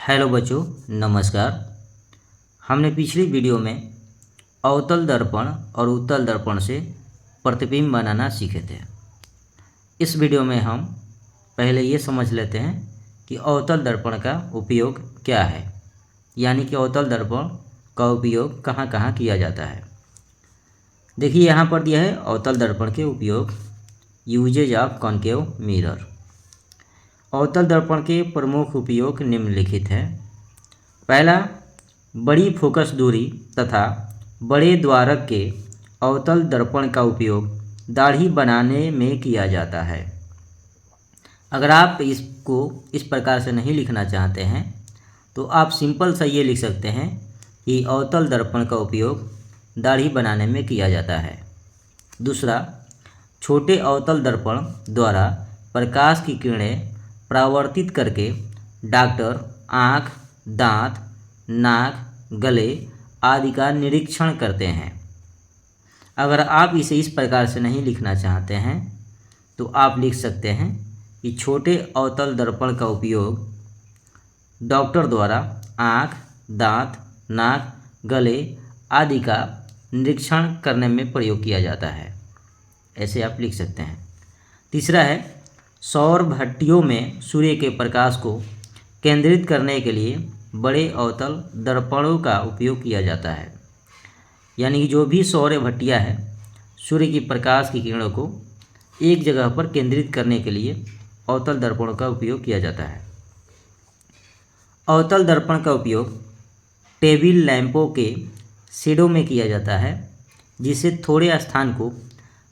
Hello बच्चों, नमस्कार। हमने पिछली वीडियो में अवतल दर्पण और उत्तल दर्पण से प्रतिबिंब बनाना सीखे थे। इस वीडियो में हम पहले ये समझ लेते हैं कि अवतल दर्पण का उपयोग क्या है, यानी कि अवतल दर्पण का उपयोग कहाँ कहाँ किया जाता है। देखिए यहाँ पर दिया है अवतल दर्पण के उपयोग, यूजेज ऑफ कॉन्केव मिरर। अवतल दर्पण के प्रमुख उपयोग निम्नलिखित हैं। पहला, बड़ी फोकस दूरी तथा बड़े द्वारक के अवतल दर्पण का उपयोग दाढ़ी बनाने में किया जाता है। अगर आप इसको इस प्रकार से नहीं लिखना चाहते हैं तो आप सिंपल सा ये लिख सकते हैं कि अवतल दर्पण का उपयोग दाढ़ी बनाने में किया जाता है। दूसरा, छोटे अवतल दर्पण द्वारा प्रकाश की किरणें परावर्तित करके डॉक्टर आँख, दांत, नाक, गले आदि का निरीक्षण करते हैं। अगर आप इसे इस प्रकार से नहीं लिखना चाहते हैं तो आप लिख सकते हैं कि छोटे अवतल दर्पण का उपयोग डॉक्टर द्वारा आँख, दांत, नाक, गले आदि का निरीक्षण करने में प्रयोग किया जाता है। ऐसे आप लिख सकते हैं। तीसरा है, सौर भट्टियों में सूर्य के प्रकाश को केंद्रित करने के लिए बड़े अवतल दर्पणों का उपयोग किया जाता है। यानी कि जो भी सौर भट्टियाँ हैं, सूर्य की प्रकाश की किरणों को एक जगह पर केंद्रित करने के लिए अवतल दर्पणों का उपयोग किया जाता है। अवतल दर्पण का उपयोग टेबल लैंपों के शेडो में किया जाता है, जिससे थोड़े स्थान को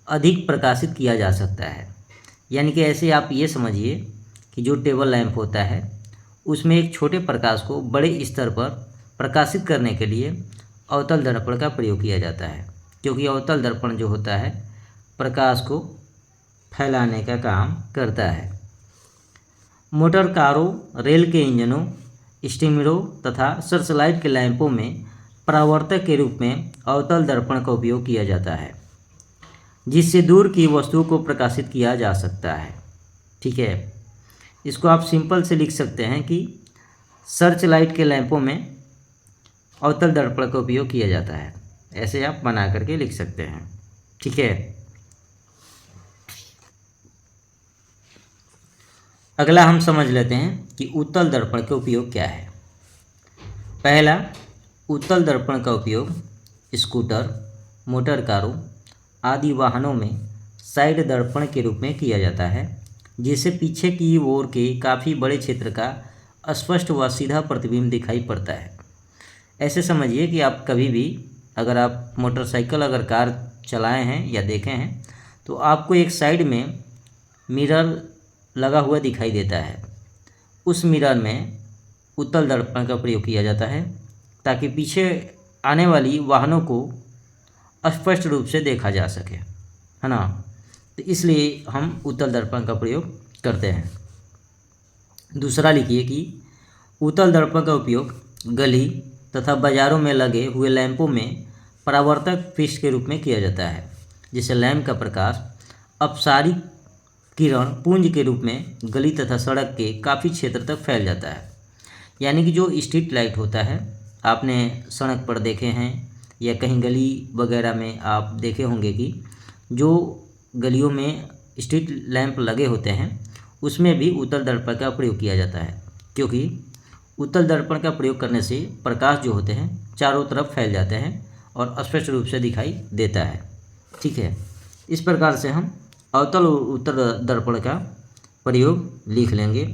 अधिक प्रकाशित किया जा सकता है। यानी कि ऐसे आप ये समझिए कि जो टेबल लैंप होता है उसमें एक छोटे प्रकाश को बड़े स्तर पर प्रकाशित करने के लिए अवतल दर्पण का प्रयोग किया जाता है, क्योंकि अवतल दर्पण जो होता है प्रकाश को फैलाने का काम करता है। मोटर कारों, रेल के इंजनों, स्टीमरों तथा सर्चलाइट के लैंपों में परावर्तक के रूप में अवतल दर्पण का उपयोग किया जाता है, जिससे दूर की वस्तुओं को प्रकाशित किया जा सकता है। ठीक है, इसको आप सिंपल से लिख सकते हैं कि सर्च लाइट के लैंपों में अवतल दर्पण का उपयोग किया जाता है। ऐसे आप बना करके लिख सकते हैं। ठीक है, अगला हम समझ लेते हैं कि उत्तल दर्पण का उपयोग क्या है। पहला, उत्तल दर्पण का उपयोग स्कूटर, मोटर कारों आदि वाहनों में साइड दर्पण के रूप में किया जाता है, जिससे पीछे की ओर के काफ़ी बड़े क्षेत्र का स्पष्ट व सीधा प्रतिबिंब दिखाई पड़ता है। ऐसे समझिए कि आप कभी भी अगर आप मोटरसाइकिल अगर कार चलाए हैं या देखे हैं तो आपको एक साइड में मिरर लगा हुआ दिखाई देता है। उस मिरर में उत्तल दर्पण का प्रयोग किया जाता है ताकि पीछे आने वाली वाहनों को स्पष्ट रूप से देखा जा सके, है ना। तो इसलिए हम उत्तल दर्पण का प्रयोग करते हैं। दूसरा लिखिए कि उत्तल दर्पण का उपयोग गली तथा बाज़ारों में लगे हुए लैंपों में परावर्तक पृष्ठ के रूप में किया जाता है, जिससे लैंप का प्रकाश अपसारिक किरण पुंज के रूप में गली तथा सड़क के काफ़ी क्षेत्र तक फैल जाता है। यानी कि जो स्ट्रीट लाइट होता है, आपने सड़क पर देखे हैं या कहीं गली वगैरह में आप देखे होंगे कि जो गलियों में स्ट्रीट लैंप लगे होते हैं उसमें भी उत्तल दर्पण का प्रयोग किया जाता है, क्योंकि उत्तल दर्पण का प्रयोग करने से प्रकाश जो होते हैं चारों तरफ फैल जाते हैं और स्पष्ट रूप से दिखाई देता है। ठीक है, इस प्रकार से हम अवतल और उत्तल दर्पण का प्रयोग लिख लेंगे।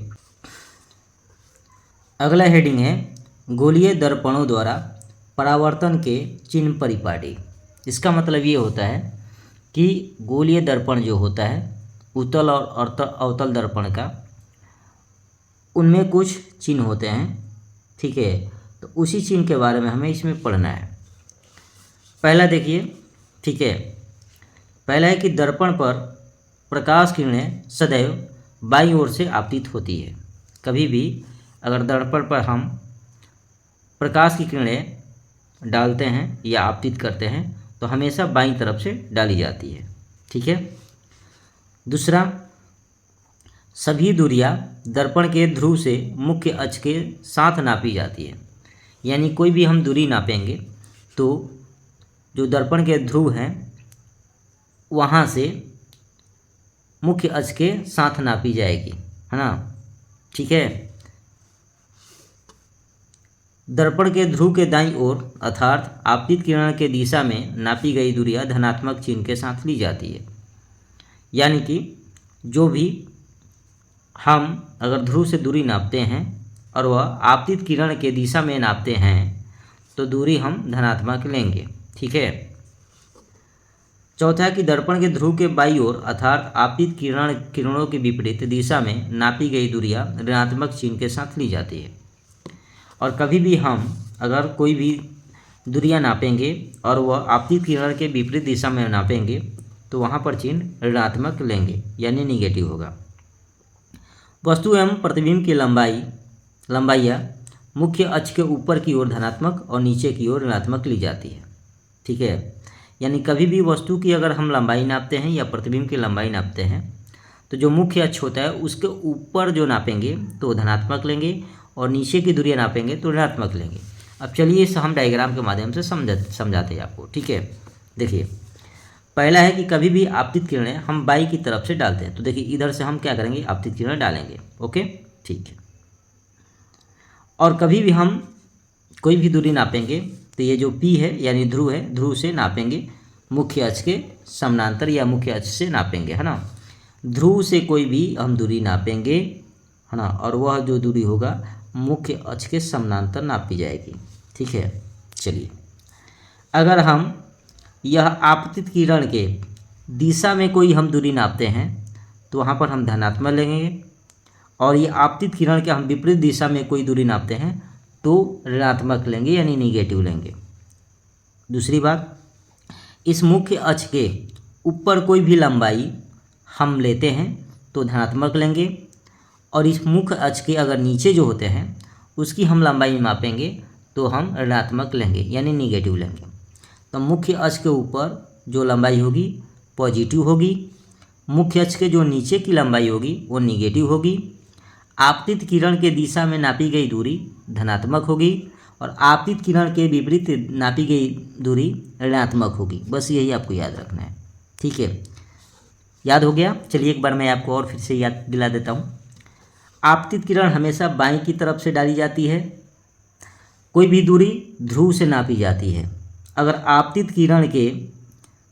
अगला हेडिंग है गोलीय दर्पणों द्वारा परावर्तन के चिन्ह परिपाटी। इसका मतलब ये होता है कि गोलीय दर्पण जो होता है उत्तल और अवतल दर्पण का, उनमें कुछ चिन्ह होते हैं। ठीक है, तो उसी चिन्ह के बारे में हमें इसमें पढ़ना है। पहला देखिए, ठीक है, पहला है कि दर्पण पर प्रकाश किरणें सदैव बाईं ओर से आपतित होती है। कभी भी अगर दर्पण पर हम प्रकाश की किरणें डालते हैं या आपतित करते हैं तो हमेशा बाईं तरफ से डाली जाती है। ठीक है। दूसरा, सभी दूरियां दर्पण के ध्रुव से मुख्य अक्ष के साथ नापी जाती है। यानी कोई भी हम दूरी नापेंगे तो जो दर्पण के ध्रुव हैं वहाँ से मुख्य अक्ष के साथ नापी जाएगी, है ना। ठीक है। दर्पण के ध्रुव के दाईं ओर अर्थात आपतित किरण के दिशा में नापी गई दूरियां धनात्मक चिन्ह के साथ ली जाती है। यानी कि जो भी हम अगर ध्रुव से दूरी नापते हैं और वह आपतित किरण के दिशा में नापते हैं तो दूरी हम धनात्मक लेंगे। ठीक है। चौथा कि दर्पण के ध्रुव के बाईं ओर अर्थात आपतित किरणों के विपरीत दिशा में नापी गई दूरियां ऋणात्मक चिन्ह के साथ ली जाती है। और कभी भी हम अगर कोई भी दूरियां नापेंगे और वह आपतित किरण के विपरीत दिशा में नापेंगे तो वहाँ पर चिन्ह ऋणात्मक लेंगे यानी निगेटिव होगा। वस्तु एवं प्रतिबिंब की लंबाइयाँ मुख्य अक्ष के ऊपर की ओर धनात्मक और नीचे की ओर ऋणात्मक ली जाती है। ठीक है। यानी कभी भी वस्तु की अगर हम लंबाई नापते हैं या प्रतिबिंब की लंबाई नापते हैं तो जो मुख्य अक्ष होता है उसके ऊपर जो नापेंगे तो धनात्मक लेंगे और नीचे की दूरियां नापेंगे तो ऋणात्मक लेंगे। अब चलिए इस हम डायग्राम के माध्यम से समझाते हैं आपको। ठीक है। देखिए, पहला है कि कभी भी आपतित किरणें हम बाई की तरफ से डालते हैं तो देखिए इधर से हम क्या करेंगे, आपतित किरणें डालेंगे। ओके, ठीक है। और कभी भी हम कोई भी दूरी नापेंगे तो ये जो P है यानी ध्रुव है, ध्रुव से नापेंगे मुख्य अक्ष के समानांतर या मुख्य अक्ष से नापेंगे, है ना। ध्रुव से कोई भी हम दूरी नापेंगे, है ना, और वह जो दूरी होगा मुख्य अक्ष के समानांतर नापी जाएगी। ठीक है। चलिए, अगर हम यह आपतित किरण के दिशा में कोई हम दूरी नापते हैं तो वहाँ पर हम धनात्मक लेंगे और ये आपतित किरण के हम विपरीत दिशा में कोई दूरी नापते हैं तो ऋणात्मक लेंगे यानी निगेटिव लेंगे। दूसरी बात, इस मुख्य अक्ष के ऊपर कोई भी लंबाई हम लेते हैं तो धनात्मक लेंगे और इस मुख्य अक्ष के अगर नीचे जो होते हैं उसकी हम लंबाई मापेंगे तो हम ऋणात्मक लेंगे यानी निगेटिव लेंगे। तो मुख्य अक्ष के ऊपर जो लंबाई होगी पॉजिटिव होगी, मुख्य अक्ष के जो नीचे की लंबाई होगी वो निगेटिव होगी। आपतित किरण के दिशा में नापी गई दूरी धनात्मक होगी और आपतित किरण के विपरीत नापी गई दूरी ऋणात्मक होगी। बस यही आपको याद रखना है। ठीक है, याद हो गया। चलिए एक बार मैं आपको और फिर से याद दिला देता हूँ। आपतित किरण हमेशा बाईं की तरफ से डाली जाती है। कोई भी दूरी ध्रुव से नापी जाती है। अगर आपतित किरण के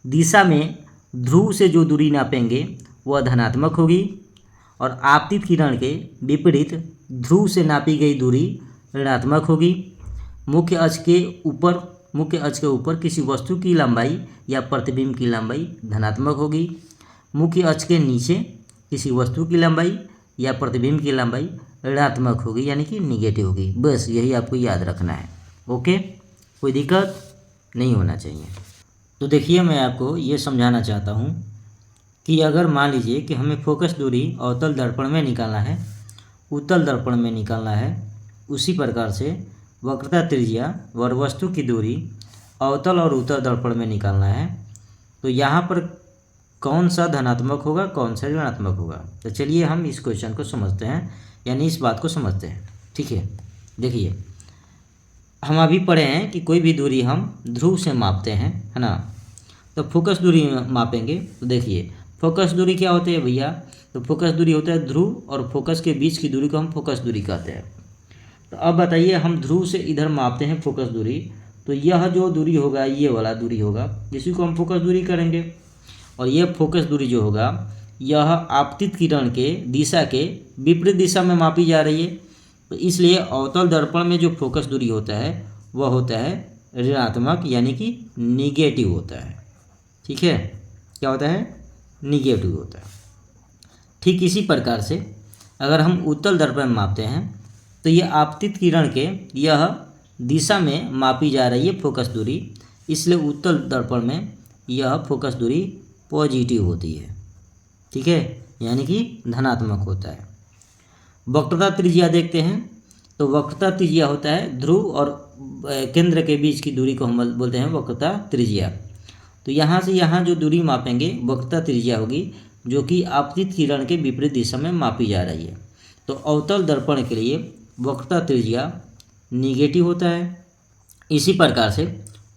दिशा में ध्रुव से जो दूरी नापेंगे वह धनात्मक होगी और आपतित किरण के विपरीत ध्रुव से नापी गई दूरी ऋणात्मक होगी। मुख्य अक्ष के ऊपर किसी वस्तु की लंबाई या प्रतिबिंब की लंबाई धनात्मक होगी। मुख्य अक्ष के नीचे किसी वस्तु की लंबाई या प्रतिबिंब की लंबाई ऋणात्मक होगी यानी कि निगेटिव होगी। बस यही आपको याद रखना है। ओके, कोई दिक्कत नहीं होना चाहिए। तो देखिए, मैं आपको ये समझाना चाहता हूँ कि अगर मान लीजिए कि हमें फोकस दूरी अवतल दर्पण में निकालना है, उत्तल दर्पण में निकालना है, उसी प्रकार से वक्रता त्रिज्या व वस्तु की दूरी अवतल और उत्तल दर्पण में निकालना है तो यहाँ पर कौन सा धनात्मक होगा, कौन सा ऋणात्मक होगा। तो चलिए हम इस क्वेश्चन को समझते हैं यानी इस बात को समझते हैं। ठीक है। देखिए, हम अभी पढ़े हैं कि कोई भी दूरी हम ध्रुव से मापते हैं, है ना। तो फोकस दूरी मापेंगे तो देखिए फोकस दूरी क्या होती है भैया, तो फोकस दूरी होता है ध्रुव और फोकस के बीच की दूरी को हम फोकस दूरी कहते हैं। तो अब बताइए, हम ध्रुव से इधर मापते हैं फोकस दूरी, तो यह जो दूरी होगा ये वाला दूरी होगा, इसी को हम फोकस दूरी करेंगे। और यह फोकस दूरी जो होगा यह आपतित किरण के दिशा के विपरीत दिशा में मापी जा रही है। तो इसलिए अवतल दर्पण में जो फोकस दूरी होता है वह होता है ऋणात्मक यानी कि निगेटिव होता है। ठीक है, क्या होता है, निगेटिव होता है। ठीक इसी प्रकार से अगर हम उत्तल दर्पण में मापते हैं तो यह आपतित किरण के यह दिशा में मापी जा रही है फोकस दूरी, इसलिए उत्तल दर्पण में यह फोकस दूरी पॉजिटिव होती है। ठीक है, यानी कि धनात्मक होता है। वक्रता त्रिज्या देखते हैं तो वक्रता त्रिज्या होता है ध्रुव और केंद्र के बीच की दूरी को हम बोलते हैं वक्रता त्रिज्या। तो यहाँ से यहाँ जो दूरी मापेंगे वक्रता त्रिज्या होगी, जो कि आपतित किरण के विपरीत दिशा में मापी जा रही है। तो अवतल दर्पण के लिए वक्रता त्रिज्या निगेटिव होता है। इसी प्रकार से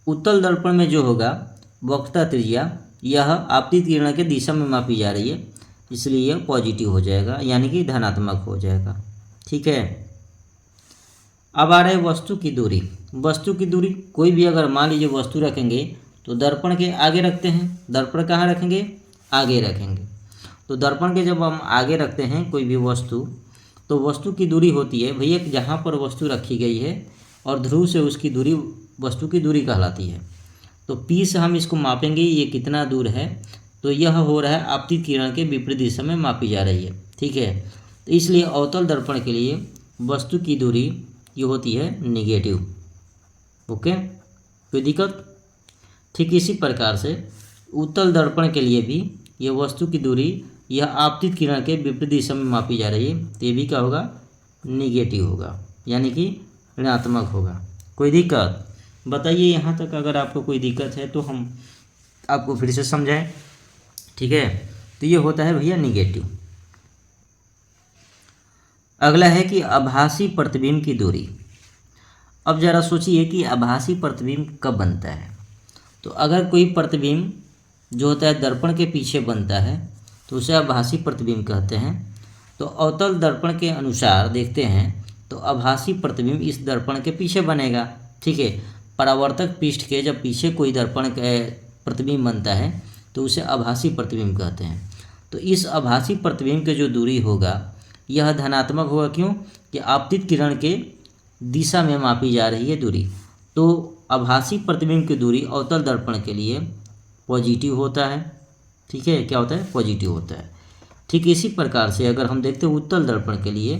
उत्तल दर्पण में जो होगा वक्रता त्रिज्या यह आपतित किरण के दिशा में मापी जा रही है, इसलिए यह पॉजिटिव हो जाएगा, यानी कि धनात्मक हो जाएगा। ठीक है। अब आ रहा है वस्तु की दूरी। वस्तु की दूरी, कोई भी अगर मान लीजिए वस्तु रखेंगे तो दर्पण के आगे रखते हैं। दर्पण कहाँ रखेंगे? आगे रखेंगे। तो दर्पण के जब हम आगे रखते हैं कोई भी वस्तु, तो वस्तु की दूरी होती है भैया जहाँ पर वस्तु रखी गई है और ध्रुव से उसकी दूरी वस्तु की दूरी कहलाती है। तो P से हम इसको मापेंगे ये कितना दूर है, तो यह हो रहा है आपतित किरण के विपरीत दिशा में मापी जा रही है। ठीक है। तो इसलिए अवतल दर्पण के लिए वस्तु की दूरी ये होती है निगेटिव। ओके, कोई दिक्कत? ठीक इसी प्रकार से उत्तल दर्पण के लिए भी यह वस्तु की दूरी यह आपतित किरण के विपरीत दिशा में मापी जा रही है, तो ये भी क्या होगा? निगेटिव होगा, यानी कि ऋणात्मक होगा। कोई दिक्कत? बताइए यहाँ तक अगर आपको कोई दिक्कत है तो हम आपको फिर से समझाएं। ठीक है। तो ये होता है भैया निगेटिव। अगला है कि आभासी प्रतिबिंब की दूरी। अब जरा सोचिए कि आभासी प्रतिबिंब कब बनता है। तो अगर कोई प्रतिबिंब जो होता है दर्पण के पीछे बनता है तो उसे आभासी प्रतिबिंब कहते हैं। तो अवतल दर्पण के अनुसार देखते हैं तो आभासी प्रतिबिंब इस दर्पण के पीछे बनेगा। ठीक है। परावर्तक पृष्ठ के जब पीछे कोई दर्पण के प्रतिबिंब बनता है तो उसे आभासी प्रतिबिंब कहते हैं। तो इस आभासी प्रतिबिंब की जो दूरी होगा यह धनात्मक होगा। क्यों? कि आपतित किरण के दिशा में मापी जा रही है दूरी। तो आभासी प्रतिबिंब की दूरी अवतल दर्पण के लिए पॉजिटिव होता है। ठीक है, क्या होता है? पॉजिटिव होता है। ठीक इसी प्रकार से अगर हम देखते हैं उत्तल दर्पण के लिए,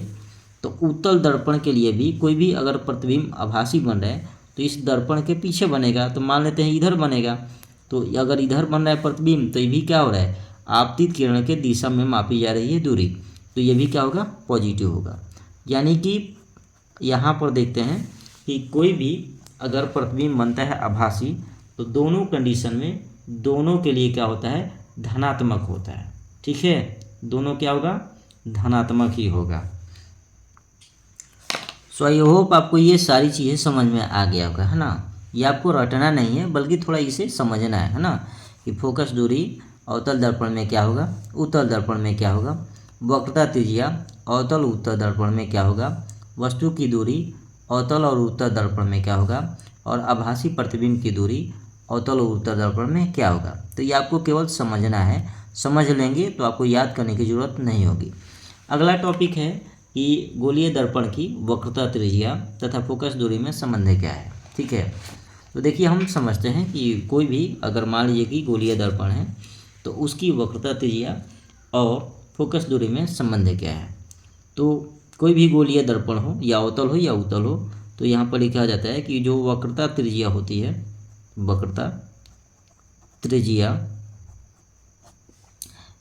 तो उत्तल दर्पण के लिए भी कोई भी अगर प्रतिबिंब आभासी बन रहा है तो इस दर्पण के पीछे बनेगा। तो मान लेते हैं इधर बनेगा, तो अगर इधर बन रहा है प्रतिबिंब तो ये भी क्या हो रहा है? आपतित किरण के दिशा में मापी जा रही है दूरी, तो ये भी क्या होगा? पॉजिटिव होगा। यानी कि यहाँ पर देखते हैं कि कोई भी अगर प्रतिबिंब बनता है आभासी तो दोनों कंडीशन में दोनों के लिए क्या होता है? धनात्मक होता है। ठीक है, दोनों क्या होगा? धनात्मक ही होगा। सो आई होप आपको ये सारी चीज़ें समझ में आ गया होगा, है ना। ये आपको रटना नहीं है बल्कि थोड़ा इसे समझना है ना, कि फोकस दूरी अवतल दर्पण में क्या होगा, उत्तल दर्पण में क्या होगा, वक्रता त्रिज्या अवतल उत्तल दर्पण में क्या होगा, वस्तु की दूरी अवतल और उत्तल दर्पण में क्या होगा, और आभासी प्रतिबिंब की दूरी अवतल और उत्तल दर्पण में क्या होगा। तो ये आपको केवल समझना है, समझ लेंगे तो आपको याद करने की ज़रूरत नहीं होगी। अगला टॉपिक है कि गोलीय दर्पण की वक्रता त्रिज्या तथा फोकस दूरी में संबंध क्या है। ठीक है। तो देखिए हम समझते हैं कि कोई भी अगर मान लीजिए कि गोलीय दर्पण है तो उसकी वक्रता त्रिज्या और फोकस दूरी में संबंध क्या है। तो कोई भी गोलीय दर्पण हो या अवतल हो या उत्तल हो, तो यहाँ पर लिखा जाता है कि जो वक्रता त्रिज्या होती है, वक्रता त्रिज्या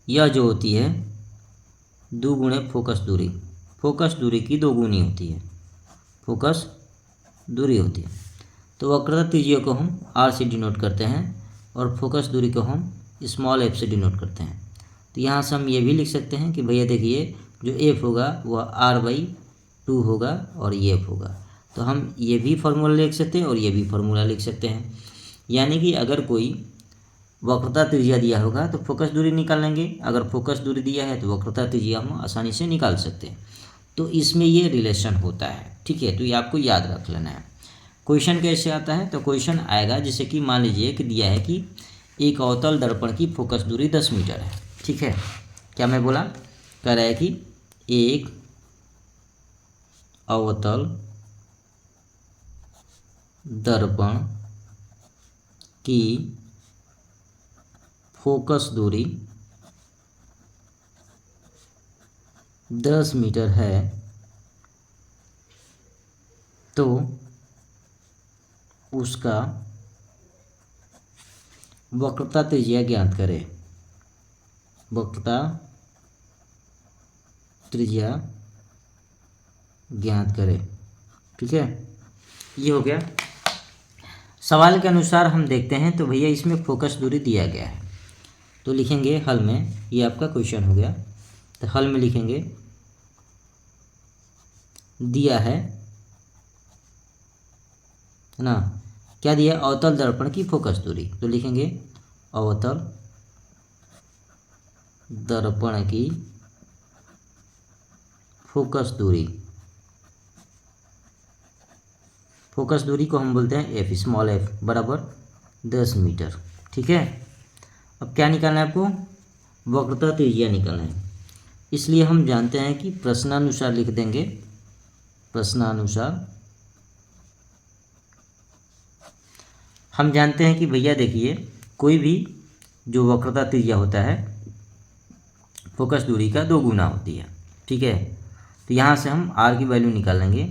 यह जो होती है 2 गुणे फोकस दूरी, फोकस दूरी की 2 गुनी होती है, फोकस दूरी होती है। तो वक्रता त्रिज्या को हम r से डिनोट करते हैं और फोकस दूरी को हम स्मॉल f से डिनोट करते हैं। तो यहाँ से हम ये भी लिख सकते हैं कि भैया देखिए जो f होगा वह r/2 होगा और ये f होगा। तो हम ये भी फार्मूला लिख सकते हैं और ये भी फार्मूला लिख सकते हैं। यानी कि अगर कोई वक्रता त्रिज्या दिया होगा तो फोकस दूरी निकाल लेंगे, अगर फोकस दूरी दिया है तो वक्रता त्रिज्या हम आसानी से निकाल सकते हैं। तो इसमें ये रिलेशन होता है। ठीक है, तो ये आपको याद रख लेना है। क्वेश्चन कैसे आता है? तो क्वेश्चन आएगा जैसे कि मान लीजिए कि दिया है कि एक अवतल दर्पण की फोकस दूरी 10 मीटर है। ठीक है, क्या मैं बोला? कह रहा है कि एक अवतल दर्पण की फोकस दूरी 10 मीटर है, तो उसका वक्रता त्रिज्या ज्ञात करें। वक्रता त्रिज्या ज्ञात करें। ठीक है, ये हो गया। सवाल के अनुसार हम देखते हैं तो भैया इसमें फोकस दूरी दिया गया है। तो लिखेंगे हल में, ये आपका क्वेश्चन हो गया। तो हल में लिखेंगे दिया है ना, क्या दिया, अवतल दर्पण की फोकस दूरी। तो लिखेंगे अवतल दर्पण की फोकस दूरी। फोकस दूरी को हम बोलते हैं एफ, स्मॉल एफ बराबर 10 मीटर। ठीक है, अब क्या निकालना है आपको, वक्रता त्रिज्या निकालना है। इसलिए हम जानते हैं कि प्रश्नानुसार लिख देंगे, प्रश्नानुसार हम जानते हैं कि भैया देखिए, कोई भी जो वक्रता त्रिज्या होता है फोकस दूरी का 2 गुना होती है। ठीक है, तो यहाँ से हम आर की वैल्यू निकाल लेंगे।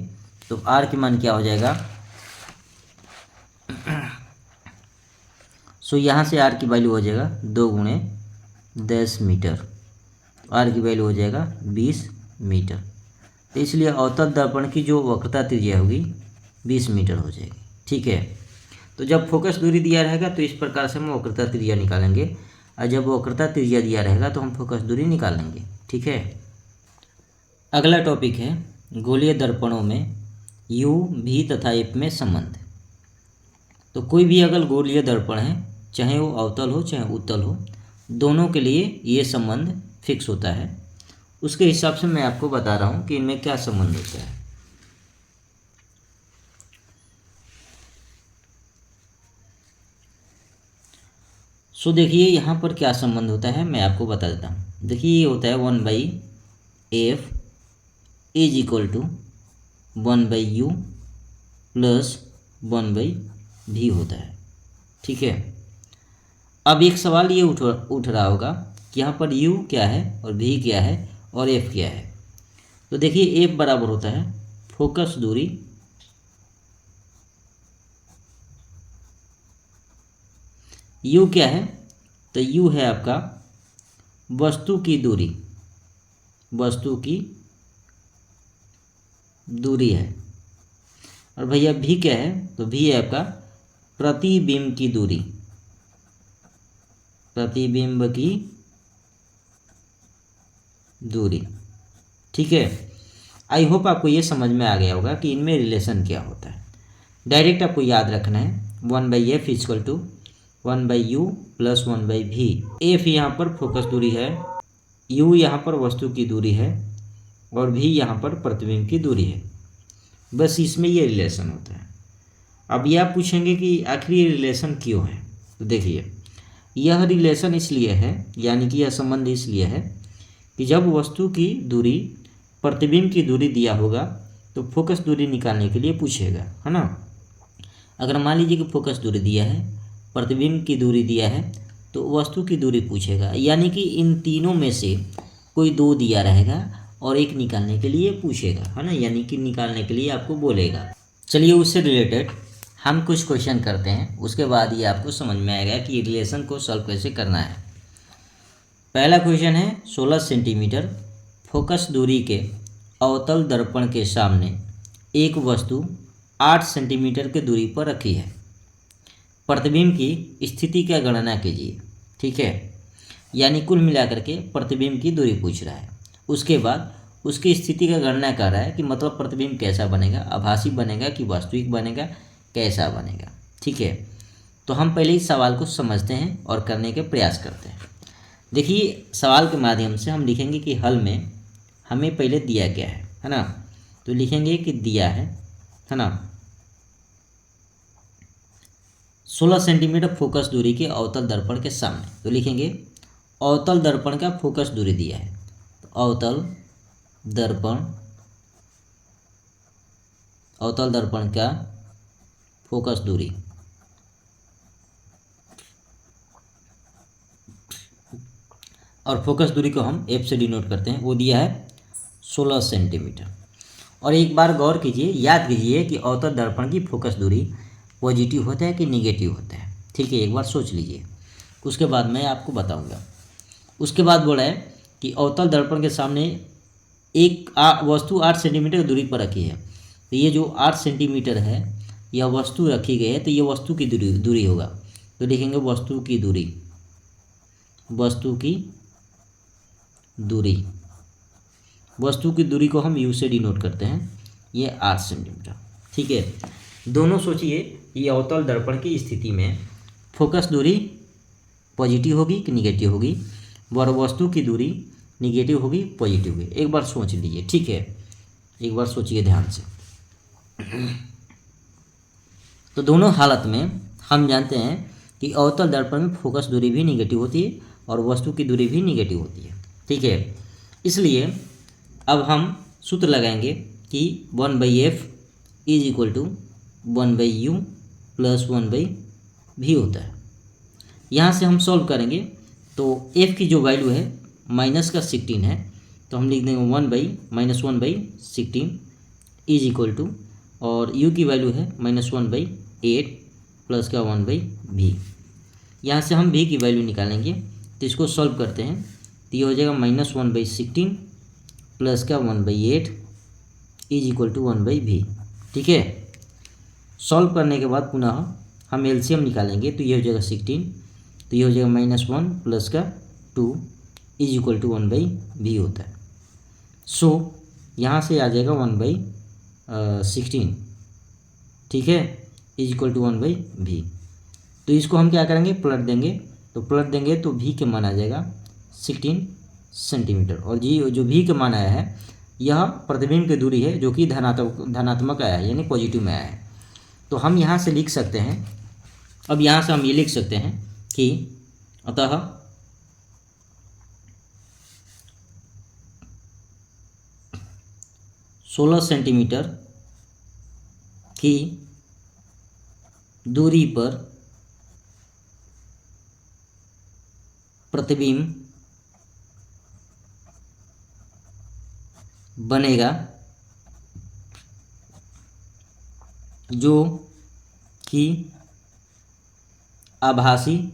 तो आर की मान क्या हो जाएगा, सो यहाँ से आर की वैल्यू हो जाएगा 2 गुणे 10 मीटर, आर की वैल्यू हो जाएगा 20 मीटर। तो इसलिए अवतल दर्पण की जो वक्रता त्रिज्या होगी 20 मीटर हो जाएगी। ठीक है, तो जब फोकस दूरी दिया रहेगा तो इस प्रकार से हम वक्रता त्रिज्या निकालेंगे, और जब वक्रता त्रिज्या दिया रहेगा तो हम फोकस दूरी निकाल लेंगे। ठीक है, अगला टॉपिक है गोलीय दर्पणों में यू, भी तथा एफ में संबंध। तो कोई भी अगर गोलीय दर्पण है, चाहे वो अवतल हो चाहे उत्तल हो, दोनों के लिए ये संबंध फिक्स होता है। उसके हिसाब से मैं आपको बता रहा हूँ कि इनमें क्या संबंध होता है। सो देखिए यहाँ पर क्या संबंध होता है, मैं आपको बता देता हूँ। देखिए ये होता है 1/f is equal to 1/u plus 1/v होता है। ठीक है, अब एक सवाल ये उठ रहा होगा कि यहाँ पर u क्या है और v क्या है और f क्या है। तो देखिए f बराबर होता है फोकस दूरी u क्या है, तो u है आपका वस्तु की दूरी, वस्तु की दूरी है। और भैया v क्या है, तो v है आपका प्रतिबिंब की दूरी, प्रतिबिंब की दूरी। ठीक है, आई होप आपको ये समझ में आ गया होगा कि इनमें रिलेशन क्या होता है। डायरेक्ट आपको याद रखना है 1/f equal to 1/u plus 1/v। f यहाँ पर फोकस दूरी है, u यहाँ पर वस्तु की दूरी है और v यहाँ पर प्रतिबिंब की दूरी है। बस इसमें ये रिलेशन होता है। अब ये आप पूछेंगे कि आखिर ये रिलेशन क्यों है। तो देखिए यह रिलेशन इसलिए है, यानी कि यह संबंध इसलिए है कि जब वस्तु की दूरी प्रतिबिंब की दूरी दिया होगा तो फोकस दूरी निकालने के लिए पूछेगा, है ना। अगर मान लीजिए कि फोकस दूरी दिया है, प्रतिबिंब की दूरी दिया है, तो वस्तु की दूरी पूछेगा, यानी कि इन तीनों में से कोई 2 दिया रहेगा और एक निकालने के लिए पूछेगा, है ना, यानी कि निकालने के लिए आपको बोलेगा। चलिए उससे रिलेटेड हम कुछ क्वेश्चन करते हैं, उसके बाद ये आपको समझ में आएगा कि रिलेशन को सॉल्व कैसे करना है। पहला क्वेश्चन है 16 सेंटीमीटर फोकस दूरी के अवतल दर्पण के सामने एक वस्तु 8 सेंटीमीटर की दूरी पर रखी है, प्रतिबिंब की स्थिति का गणना कीजिए। ठीक है, यानी कुल मिलाकर के प्रतिबिंब की दूरी पूछ रहा है, उसके बाद उसकी स्थिति का गणना कर रहा है कि मतलब प्रतिबिंब कैसा बनेगा, आभासी बनेगा कि वास्तविक बनेगा, कैसा बनेगा। ठीक है, तो हम पहले इस सवाल को समझते हैं और करने के प्रयास करते हैं। देखिए सवाल के माध्यम से हम लिखेंगे कि हल में हमें पहले दिया क्या है ना। तो लिखेंगे कि दिया है ना 16 सेंटीमीटर फोकस दूरी के अवतल दर्पण के सामने। तो लिखेंगे अवतल दर्पण का फोकस दूरी दिया है, तो अवतल दर्पण का फोकस दूरी, और फोकस दूरी को हम एफ से डिनोट करते हैं, वो दिया है 16 सेंटीमीटर। और एक बार गौर कीजिए, याद कीजिए कि अवतल दर्पण की फोकस दूरी पॉजिटिव होता है कि निगेटिव होता है। ठीक है, एक बार सोच लीजिए, उसके बाद मैं आपको बताऊंगा। उसके बाद बोला है कि अवतल दर्पण के सामने एक वस्तु 8 सेंटीमीटर की दूरी पर रखी है। तो ये जो 8 सेंटीमीटर है यह वस्तु रखी गई है, तो ये वस्तु की दूरी होगा। तो लिखेंगे वस्तु की दूरी, वस्तु की दूरी, वस्तु की दूरी को हम यू से डिनोट करते हैं, ये 8 सेंटीमीटर। ठीक है, दोनों सोचिए ये अवतल दर्पण की स्थिति में फोकस दूरी पॉजिटिव होगी कि निगेटिव होगी, और वस्तु की दूरी निगेटिव होगी पॉजिटिव होगी। एक बार सोच लीजिए, ठीक है, एक बार सोचिए ध्यान से। तो दोनों हालत में हम जानते हैं कि अवतल दर्पण में फोकस दूरी भी निगेटिव होती है और वस्तु की दूरी भी निगेटिव होती है। ठीक है, इसलिए अब हम सूत्र लगाएंगे कि 1/f is equal to 1/u plus 1/v होता है। यहाँ से हम सॉल्व करेंगे तो f की जो वैल्यू है माइनस का 16 है, तो हम लिख देंगे 1/-1/16 इज इक्वल टू, और u की वैल्यू है -1/8 प्लस का 1/v। यहाँ से हम v की वैल्यू निकालेंगे, तो इसको सॉल्व करते हैं, तो ये हो जाएगा -1/16 प्लस का 1/8 इज इक्वल टू 1/v। ठीक है, सॉल्व करने के बाद पुनः हम एलसीएम निकालेंगे, तो ये हो जाएगा 16, तो ये हो जाएगा -1 प्लस का 2 इज इक्वल टू 1/v होता है। सो यहाँ से आ जाएगा 1/16, ठीक है, इज इक्वल टू 1/v। तो इसको हम क्या करेंगे, पलट देंगे, तो पलट देंगे तो v के मान आ जाएगा 16 सेंटीमीटर, और जी जो v के मान आया है यह प्रतिबिंब की दूरी है जो कि धनात्मक आया है, यानी पॉजिटिव में आया है। तो हम यहाँ से लिख सकते हैं, अब यहाँ से हम ये लिख सकते हैं कि अतः सोलह सेंटीमीटर की दूरी पर प्रतिबिंब बनेगा जो कि आभासी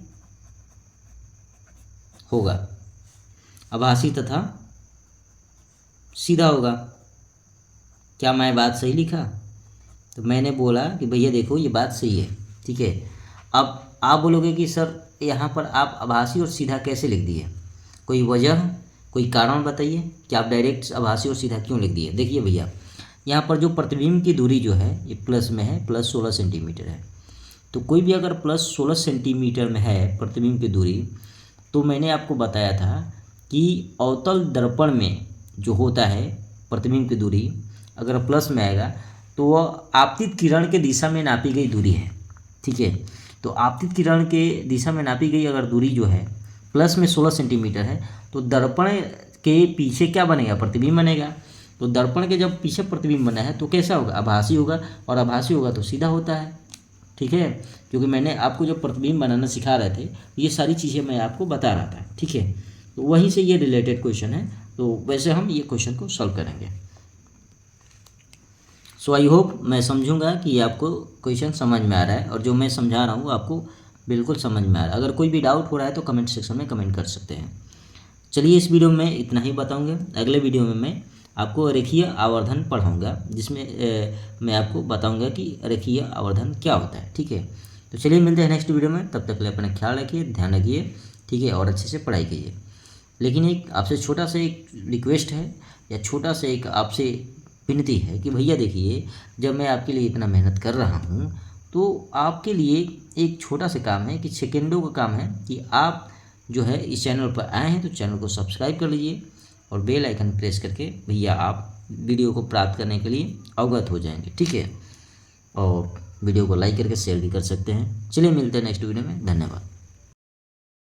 होगा, आभासी तथा सीधा होगा। क्या मैं बात सही लिखा? तो मैंने बोला कि भैया देखो ये बात सही है, ठीक है। अब आप बोलोगे कि सर यहाँ पर आप आभासी और सीधा कैसे लिख दिए, कोई वजह, कोई कारण बताइए कि आप डायरेक्ट आभासी और सीधा क्यों लिख दिए। देखिए भैया, यहाँ पर जो प्रतिबिंब की दूरी जो है ये प्लस में है, प्लस 16 सेंटीमीटर है। तो कोई भी अगर प्लस 16 सेंटीमीटर में है प्रतिबिंब की दूरी, तो मैंने आपको बताया था कि अवतल दर्पण में जो होता है प्रतिबिंब की दूरी अगर प्लस में आएगा तो वह आपतित किरण के दिशा में नापी गई दूरी है, ठीक है। तो आपतित किरण के दिशा में नापी गई अगर दूरी जो है प्लस में 16 सेंटीमीटर है, तो दर्पण के पीछे क्या बनेगा, प्रतिबिंब बनेगा। तो दर्पण के जब पीछे प्रतिबिंब बना है तो कैसा होगा, आभासी होगा, और आभासी होगा तो सीधा होता है, ठीक है। क्योंकि मैंने आपको जो प्रतिबिंब बनाना सिखा रहे थे ये सारी चीज़ें मैं आपको बता रहा था, ठीक है। तो वहीं से ये रिलेटेड क्वेश्चन है, तो वैसे हम ये क्वेश्चन को सॉल्व करेंगे। सो आई होप मैं समझूंगा कि आपको क्वेश्चन समझ में आ रहा है, और जो मैं समझा रहा हूँ आपको बिल्कुल समझ में आ रहा है। अगर कोई भी डाउट हो रहा है तो कमेंट सेक्शन में कमेंट कर सकते हैं। चलिए इस वीडियो में इतना ही बताऊंगा। अगले वीडियो में मैं आपको रेखीय आवर्धन पढ़ाऊंगा, जिसमें मैं आपको बताऊंगा कि रेखीय आवर्धन क्या होता है, ठीक है। तो चलिए मिलते हैं नेक्स्ट वीडियो में, तब तक के लिए अपना ख्याल रखिए, ध्यान रखिए, ठीक है, और अच्छे से पढ़ाई कीजिए। लेकिन एक आपसे छोटा सा एक रिक्वेस्ट है, या छोटा सा एक आपसे विनती है कि भैया देखिए, जब मैं आपके लिए इतना मेहनत कर रहा हूँ तो आपके लिए एक छोटा सा काम है कि सेकेंडों का काम है कि आप जो है इस चैनल पर आए हैं तो चैनल को सब्सक्राइब कर लीजिए और बेल आइकन प्रेस करके भैया आप वीडियो को प्राप्त करने के लिए अवगत हो जाएंगे, ठीक है। और वीडियो को लाइक करके शेयर भी कर सकते हैं। चलिए मिलते हैं नेक्स्ट वीडियो में, धन्यवाद।